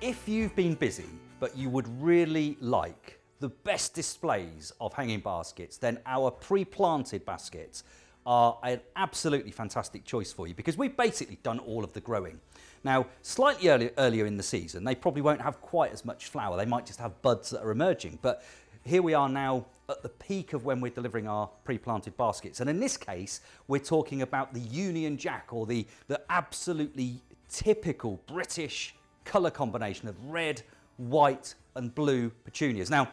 If you've been busy, but you would really like the best displays of hanging baskets, then our pre-planted baskets are an absolutely fantastic choice for you, because we've basically done all of the growing. Now, slightly earlier in the season, they probably won't have quite as much flower. They might just have buds that are emerging. But here we are now at the peak of when we're delivering our pre-planted baskets. And in this case, we're talking about the Union Jack, or the absolutely typical British colour combination of red, white and blue petunias. Now,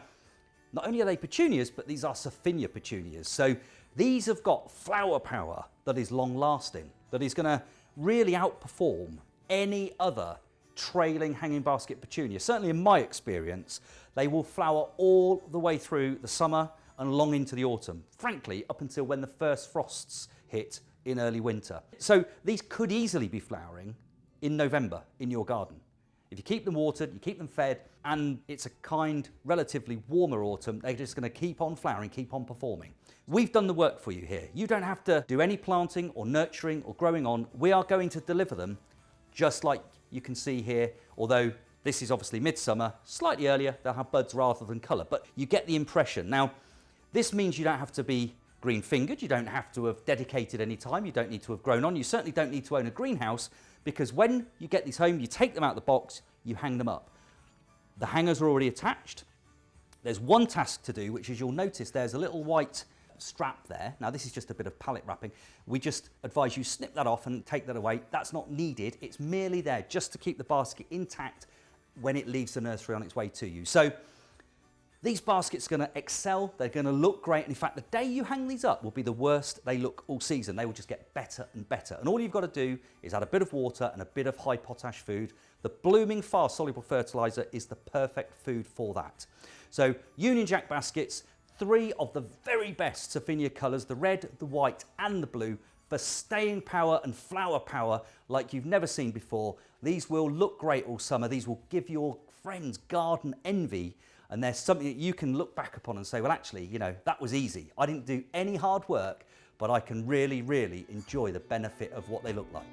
not only are they petunias, but these are Sophinia petunias. So these have got flower power that is long lasting, that is going to really outperform any other trailing hanging basket petunia. Certainly in my experience, they will flower all the way through the summer and long into the autumn. Frankly, up until when the first frosts hit in early winter. So these could easily be flowering in November in your garden. If you keep them watered, you keep them fed, and it's a kind, relatively warmer autumn, they're just going to keep on flowering, keep on performing. We've done the work for you here. You don't have to do any planting or nurturing or growing on. We are going to deliver them just like you can see here, although this is obviously midsummer, slightly earlier, they'll have buds rather than colour, but you get the impression. Now, this means you don't have to be green-fingered, you don't have to have dedicated any time, you don't need to have grown on, you certainly don't need to own a greenhouse, because when you get these home, you take them out of the box, you hang them up. The hangers are already attached. There's one task to do, which is you'll notice there's a little white strap there. Now this is just a bit of pallet wrapping. We just advise you snip that off and take that away. That's not needed. It's merely there just to keep the basket intact when it leaves the nursery on its way to you. So these baskets are going to excel, they're going to look great, and in fact the day you hang these up will be the worst they look all season. They will just get better and better, and all you've got to do is add a bit of water and a bit of high potash food. The blooming fast soluble fertiliser is the perfect food for that. So Union Jack baskets, 3 of the very best Sophinia colours, the red, the white and the blue, for staying power and flower power like you've never seen before. These will look great all summer. These will give your friends garden envy, and there's something that you can look back upon and say, well, actually, you know, that was easy. I didn't do any hard work, but I can really, really enjoy the benefit of what they look like.